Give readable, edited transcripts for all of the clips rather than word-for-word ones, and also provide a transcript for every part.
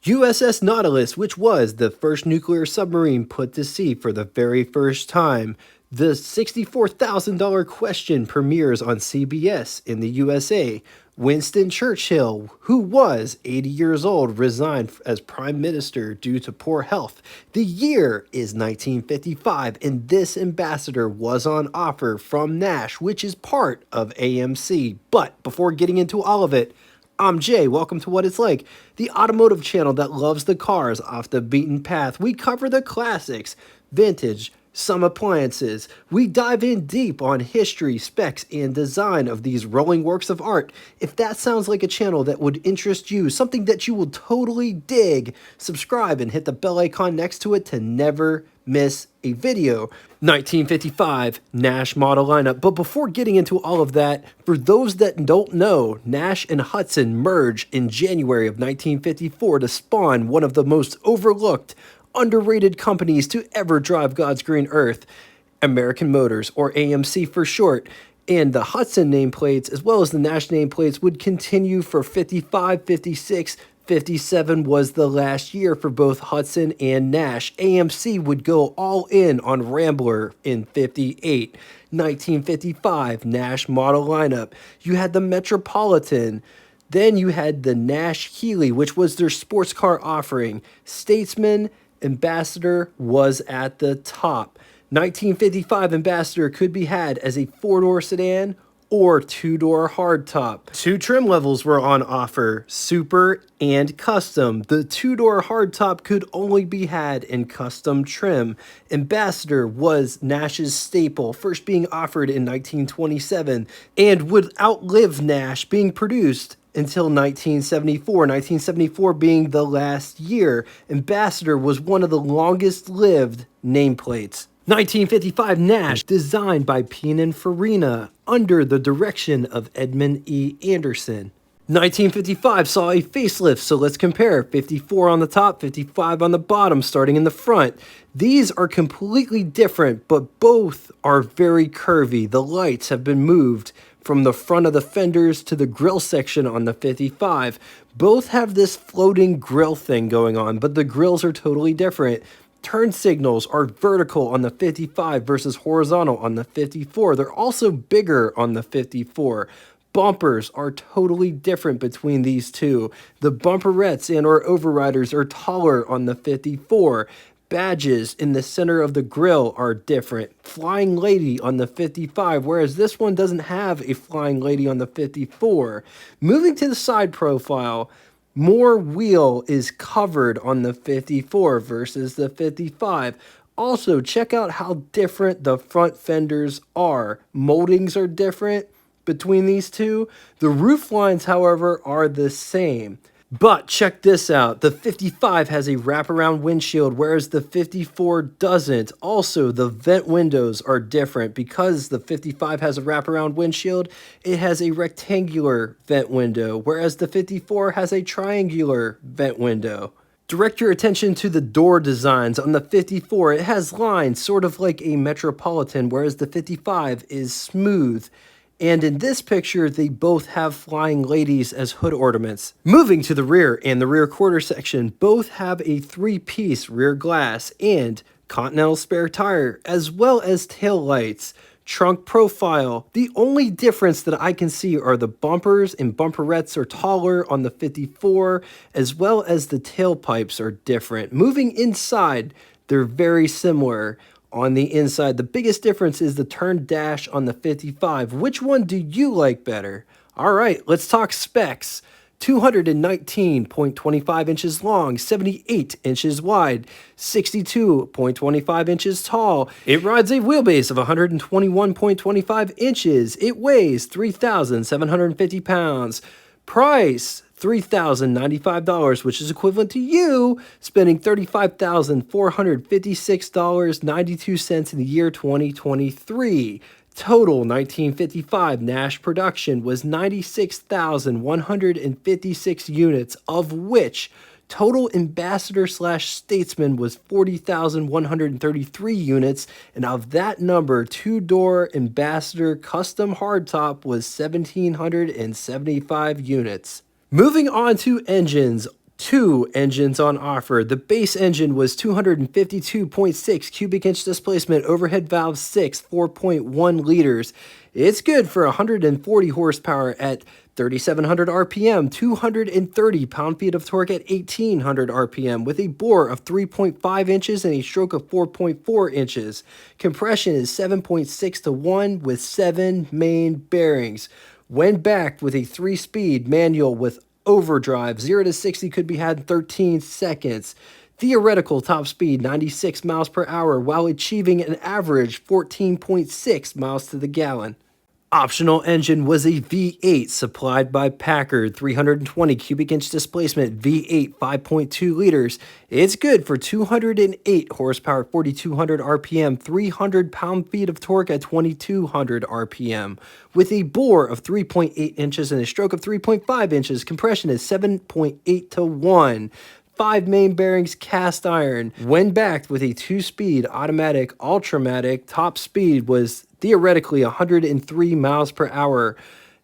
USS Nautilus, which was the first nuclear submarine put to sea for the very first time. The $64,000 question premieres on CBS in the USA. Winston Churchill, who was 80 years old, resigned as prime minister due to poor health. The year is 1955, and this ambassador was on offer from Nash, which is part of AMC. But before getting into all of it, I'm Jay. Welcome to What It's Like, the automotive channel that loves the cars off the beaten path. We cover the classics, vintage, some appliances. We dive in deep on history, specs, and design of these rolling works of art. If that sounds like a channel that would interest you, something that you will totally dig, subscribe and hit the bell icon next to it to never miss a video. 1955 Nash model lineup. But before getting into all of that, for those that don't know, Nash and Hudson merged in January of 1954 to spawn one of the most overlooked, underrated companies to ever drive God's green earth, American Motors, or AMC for short. And the Hudson nameplates, as well as the Nash nameplates, would continue for 55, 56, 57 was the last year for both Hudson and Nash. AMC would go all in on Rambler in 58. 1955 Nash model lineup. You had the Metropolitan. Then you had the Nash Healey, which was their sports car offering. Statesman, Ambassador was at the top. 1955 Ambassador could be had as a four-door sedan or two-door hardtop. Two trim levels were on offer, Super and Custom. The two-door hardtop could only be had in custom trim. Ambassador was Nash's staple, first being offered in 1927, and would outlive Nash, being produced until 1974 being the last year. Ambassador was one of the longest lived nameplates. 1955 Nash, designed by Pininfarina under the direction of Edmund E. Anderson. 1955 saw a facelift, so let's compare. 54 on the top, 55 on the bottom, starting in the front. These are completely different, but both are very curvy. The lights have been moved from the front of the fenders to the grill section on the 55. Both have this floating grill thing going on, but the grills are totally different. Turn signals are vertical on the 55 versus horizontal on the 54. They're also bigger on the 54. Bumpers are totally different between these two. The bumperettes and or overriders are taller on the 54. Badges in the center of the grille are different. Flying Lady on the 55, whereas this one doesn't have a Flying Lady on the 54. Moving to the side profile, more wheel is covered on the 54 versus the 55. Also, check out how different the front fenders are. Moldings are different between these two. The roof lines, however, are the same. But check this out. The 55 has a wraparound windshield, whereas the 54 doesn't. Also, the vent windows are different. Because the 55 has a wraparound windshield, it has a rectangular vent window, whereas the 54 has a triangular vent window. Direct your attention to the door designs. On the 54, it has lines sort of like a Metropolitan, whereas the 55 is smooth. And in this picture, they both have Flying Ladies as hood ornaments. Moving to the rear and the rear quarter section, both have a three-piece rear glass and Continental spare tire, as well as tail lights. Trunk profile. The only difference that I can see are the bumpers and bumperettes are taller on the 54, as well as the tailpipes are different. Moving inside, they're very similar. On the inside, the biggest difference is the turn dash on the 55. Which one do you like better? All right, let's talk specs. 219.25 inches long, 78 inches wide, 62.25 inches tall. It rides a wheelbase of 121.25 inches. It weighs 3,750 pounds. Price, $3,095, which is equivalent to you spending $35,456.92 in the year 2023. Total 1955 Nash production was 96,156 units, of which total Ambassador/Statesman was 40,133 units, and of that number, two-door Ambassador custom hardtop was 1,775 units. Moving on to engines, Two engines on offer. The base engine was 252.6 cubic inch displacement, overhead valve 6, 4.1 liters. It's good for 140 horsepower at 3,700 RPM, 230 pound-feet of torque at 1,800 RPM, with a bore of 3.5 inches and a stroke of 4.4 inches. Compression is 7.6 to 1 with 7 main bearings. When backed with a 3-speed manual with overdrive, 0 to 60 could be had in 13 seconds. Theoretical top speed 96 miles per hour while achieving an average 14.6 miles to the gallon. Optional engine was a V8 supplied by Packard, 320 cubic inch displacement, V8 5.2 liters. It's good for 208 horsepower, 4,200 RPM, 300 pound-feet of torque at 2,200 RPM. With a bore of 3.8 inches and a stroke of 3.5 inches, compression is 7.8 to 1. 5 main bearings cast iron. When backed with a 2-speed automatic Ultramatic, top speed was theoretically 103 miles per hour,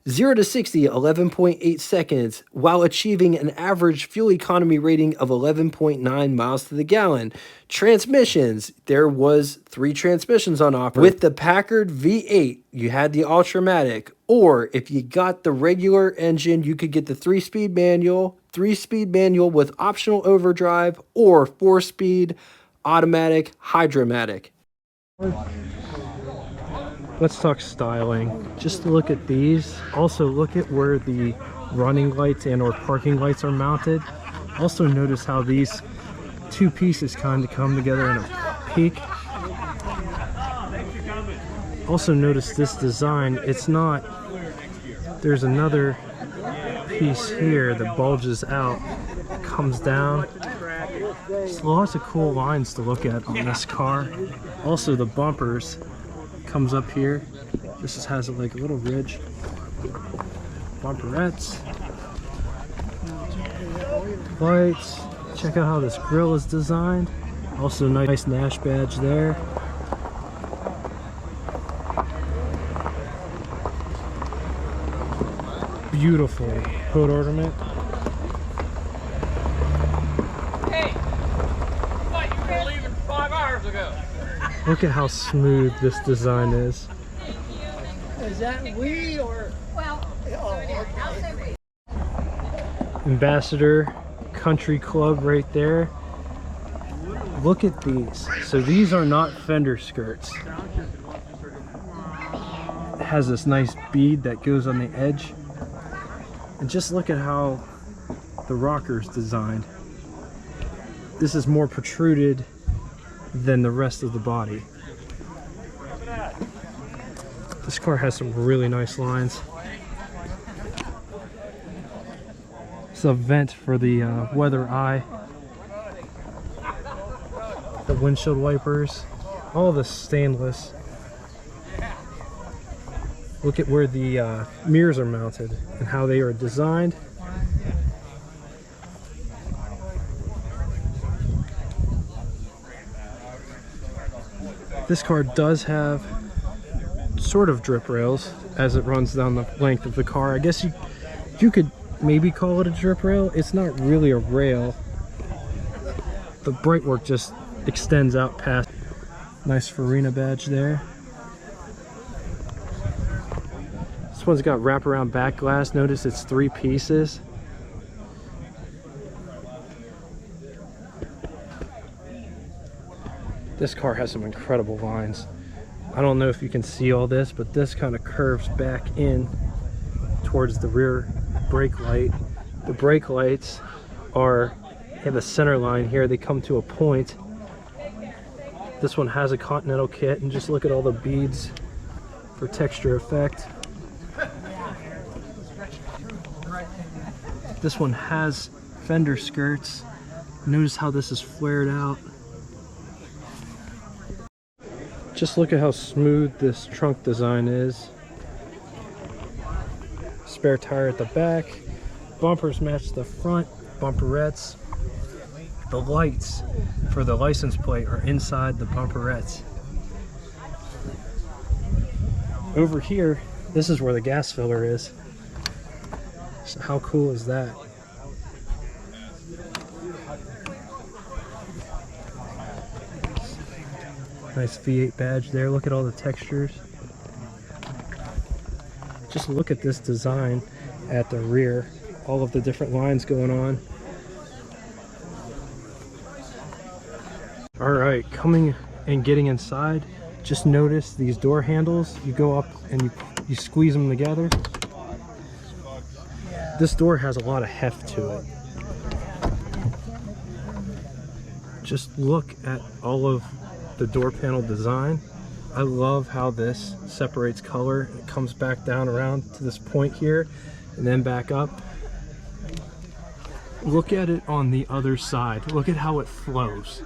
0 to 60 11.8 seconds, while achieving an average fuel economy rating of 11.9 miles to the gallon. Transmissions, there was 3 transmissions on offer. With the Packard V8, you had the Ultramatic, or if you got the regular engine, you could get the 3-speed manual with optional overdrive, or 4-speed automatic Hydromatic. Let's talk styling. Just look at these. Also look at where the running lights and or parking lights are mounted. Also notice how these two pieces kind of come together in a peak. Also notice this design. It's not, there's another piece here that bulges out, comes down. There's lots of cool lines to look at on this car. Also the bumpers comes up here. This has like a little ridge. Bumperettes. Lights. Check out how this grille is designed. Also nice Nash badge there. Beautiful hood ornament. Hey, I thought you were leaving 5 hours ago. Look at how smooth this design is. Is that we or? Well, Ambassador Country Club right there. Look at these. So these are not fender skirts. It has this nice bead that goes on the edge. And just look at how the rocker's designed. This is more protruded than the rest of the body. This car has some really nice lines. It's a vent for the weather eye. The windshield wipers, all the stainless. Look at where the mirrors are mounted and how they are designed. This car does have sort of drip rails as it runs down the length of the car. I guess you could maybe call it a drip rail. It's not really a rail. The brake just extends out past. Nice Farina badge there. This one's got wraparound back glass. Notice it's 3 pieces. This car has some incredible lines. I don't know if you can see all this, but this kind of curves back in towards the rear brake light. The brake lights have a center line here. They come to a point. This one has a Continental kit, and just look at all the beads for texture effect. This one has fender skirts. Notice how this is flared out. Just look at how smooth this trunk design is. Spare tire at the back. Bumpers match the front. Bumperettes. The lights for the license plate are inside the bumperettes. Over here, this is where the gas filler is. So how cool is that? Nice V8 badge there. Look at all the textures. Just look at this design at the rear. All of the different lines going on. All right, coming and getting inside. Just notice these door handles. You go up and you squeeze them together. This door has a lot of heft to it. Just look at all of the door panel design. I love how this separates color. It comes back down around to this point here and then back up. Look at it on the other side. Look at how it flows.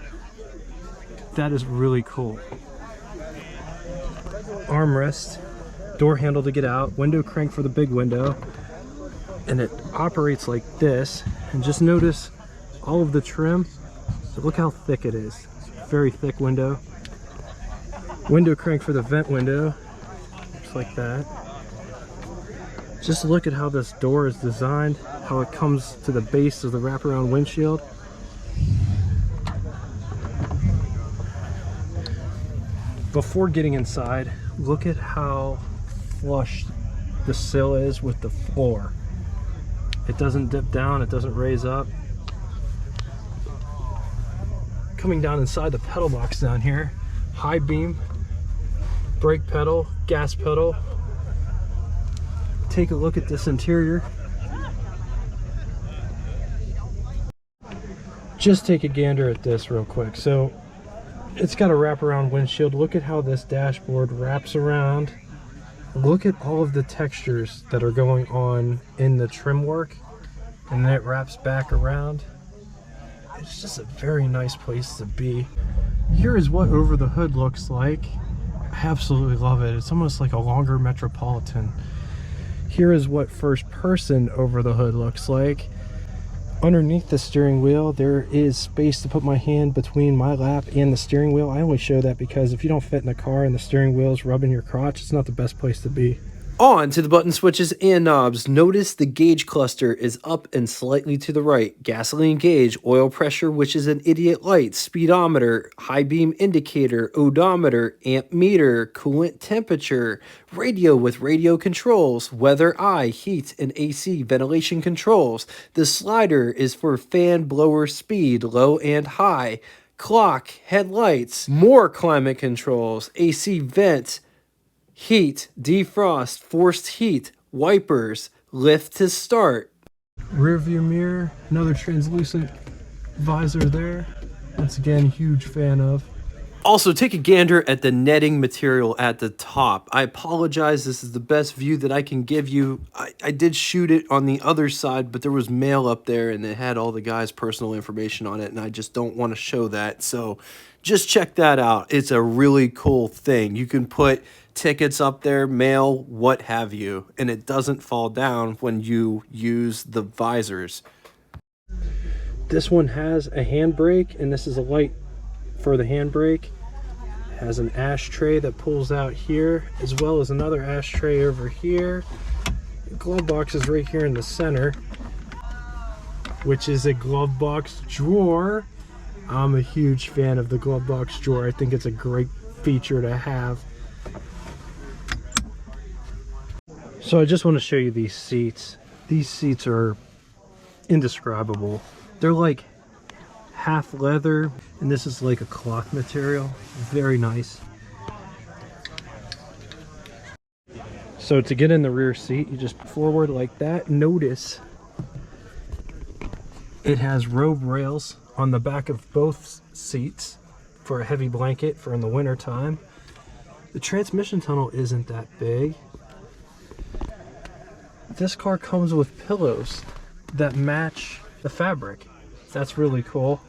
That is really cool. Armrest, door handle to get out, window crank for the big window, and it operates like this. And just notice all of the trim. So look how thick it is. Very thick window. Window crank for the vent window, just like that. Just look at how this door is designed, how it comes to the base of the wraparound windshield. Before getting inside, look at how flush the sill is with the floor. It doesn't dip down, it doesn't raise up. Coming down inside the pedal box down here, high beam, brake pedal, gas pedal. Take a look at this interior. Just take a gander at this real quick. So it's got a wraparound windshield. Look at how this dashboard wraps around. Look at all of the textures that are going on in the trim work, and then it wraps back around. It's just a very nice place to be. Here is what over the hood looks like. I absolutely love it. It's almost like a longer Metropolitan. Here is what first person over the hood looks like. Underneath the steering wheel, there is space to put my hand between my lap and the steering wheel. I only show that because if you don't fit in the car and the steering wheel is rubbing your crotch, it's not the best place to be. On to the button switches and knobs. Notice the gauge cluster is up and slightly to the right. Gasoline gauge, oil pressure, which is an idiot light, speedometer, high beam indicator, odometer, amp meter, coolant temperature, radio with radio controls, weather eye, heat and AC ventilation controls. The slider is for fan blower speed, low and high. Clock, headlights, more climate controls, AC vent, heat, defrost, forced heat, wipers, lift to start. Rear view mirror, another translucent visor there. Once again, huge fan of. Also, take a gander at the netting material at the top. I apologize, this is the best view that I can give you. I did shoot it on the other side, but there was mail up there and it had all the guys' personal information on it, and I just don't want to show that. So just check that out. It's a really cool thing. You can put tickets up there, mail, what have you, and it doesn't fall down when you use the visors. This one has a handbrake, and this is a light for the handbrake. It has an ashtray that pulls out here, as well as another ashtray over here. The glove box is right here in the center, which is a glove box drawer. I'm a huge fan of the glove box drawer. I think it's a great feature to have. So I just want to show you these seats. These seats are indescribable. They're like half leather, and this is like a cloth material. Very nice. So to get in the rear seat, you just forward like that. Notice it has robe rails on the back of both seats for a heavy blanket for in the winter time. The transmission tunnel isn't that big. This car comes with pillows that match the fabric. That's really cool.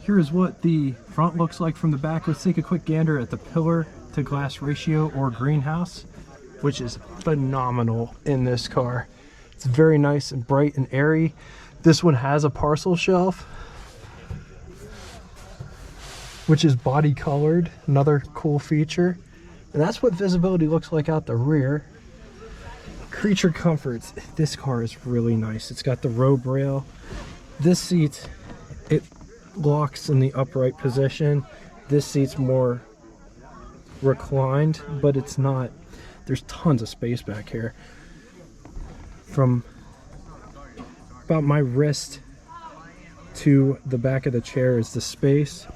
Here's what the front looks like from the back. Let's take a quick gander at the pillar to glass ratio or greenhouse, which is phenomenal in this car. It's very nice and bright and airy. This one has a parcel shelf, which is body colored, another cool feature. And that's what visibility looks like out the rear. Creature comforts, this car is really nice. It's got the robe rail. This seat It locks in the upright position. This seat's more reclined, but it's not. There's tons of space back here. From about my wrist to the back of the chair is the space.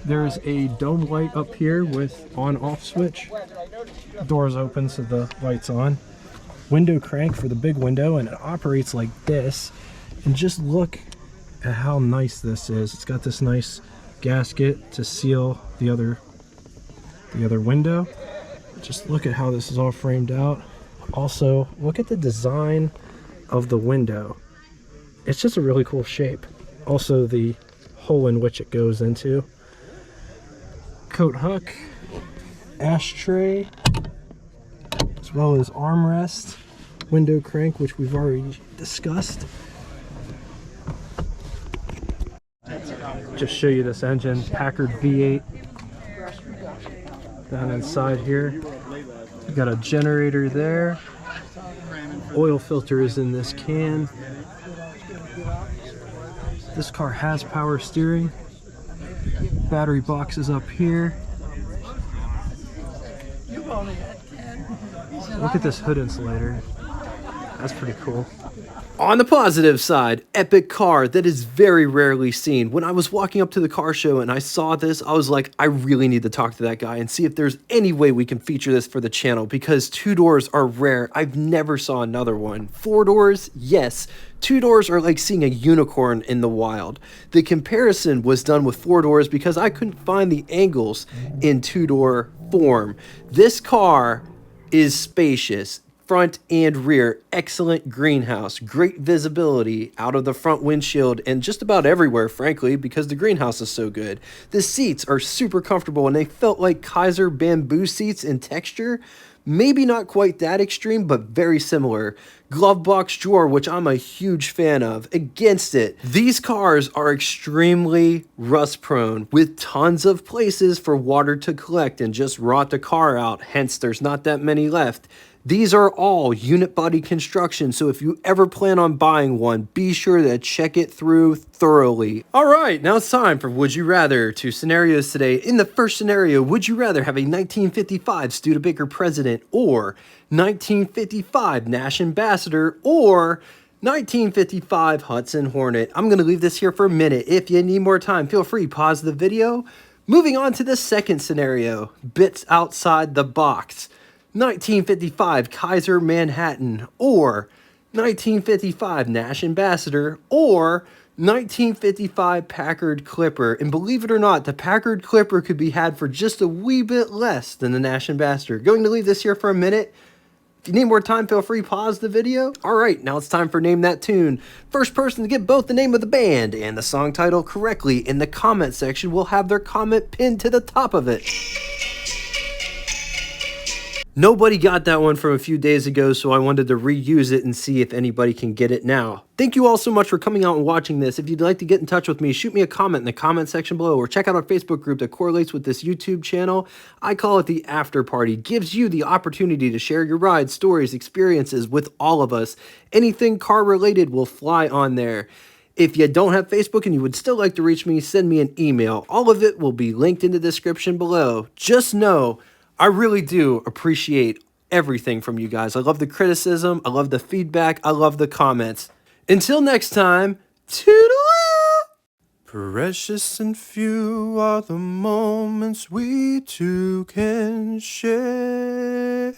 There's a dome light up here with on-off switch. Doors open so the light's on. Window crank for the big window, and it operates like this. And just look at how nice this is. It's got this nice gasket to seal the other window. Just look at how this is all framed out. Also, look at the design of the window. It's just a really cool shape. Also, the hole in which it goes into. Coat hook, ashtray, as well as armrest, window crank, which we've already discussed. Just show you this engine, Packard V8 down inside here. You got a generator there. Oil filter is in this can. This car has power steering. Battery box is up here. Look at this hood insulator. That's pretty cool. On the positive side, epic car that is very rarely seen. When I was walking up to the car show and I saw this, I was like, I really need to talk to that guy and see if there's any way we can feature this for the channel, because 2 doors are rare. I've never saw another one. 4 doors, yes. 2 doors are like seeing a unicorn in the wild. The comparison was done with 4 doors because I couldn't find the angles in 2-door form. This car is spacious. Front and rear, excellent greenhouse, great visibility out of the front windshield and just about everywhere, frankly, because the greenhouse is so good. The seats are super comfortable and they felt like Kaiser bamboo seats in texture. Maybe not quite that extreme, but very similar. Glove box drawer, which I'm a huge fan of. Against it, these cars are extremely rust prone with tons of places for water to collect and just rot the car out. Hence, there's not that many left. These are all unit body construction, so if you ever plan on buying one, be sure to check it through thoroughly. All right, now it's time for Would You Rather. 2 scenarios today. In the first scenario, would you rather have a 1955 Studebaker President or 1955 Nash Ambassador or 1955 Hudson Hornet? I'm going to leave this here for a minute. If you need more time, feel free, pause the video. Moving on to the second scenario, bits outside the box. 1955 Kaiser Manhattan or 1955 Nash Ambassador or 1955 Packard Clipper. And believe it or not, the Packard Clipper could be had for just a wee bit less than the Nash Ambassador. Going to leave this here for a minute. If you need more time, feel free, pause the video. All right, now it's time for Name That Tune. First person to get both the name of the band and the song title correctly in the comment section will have their comment pinned to the top of it. Nobody got that one from a few days ago, so I wanted to reuse it and see if anybody can get it now. Thank you all so much for coming out and watching this. If you'd like to get in touch with me, shoot me a comment in the comment section below or check out our Facebook group that correlates with this YouTube channel. I call it the After Party. Gives you the opportunity to share your rides, stories, experiences with all of us. Anything car related will fly on there. If you don't have Facebook and you would still like to reach me, send me an email. All of it will be linked in the description below. Just know, I really do appreciate everything from you guys. I love the criticism. I love the feedback. I love the comments. Until next time, toodaloo! Precious and few are the moments we two can share.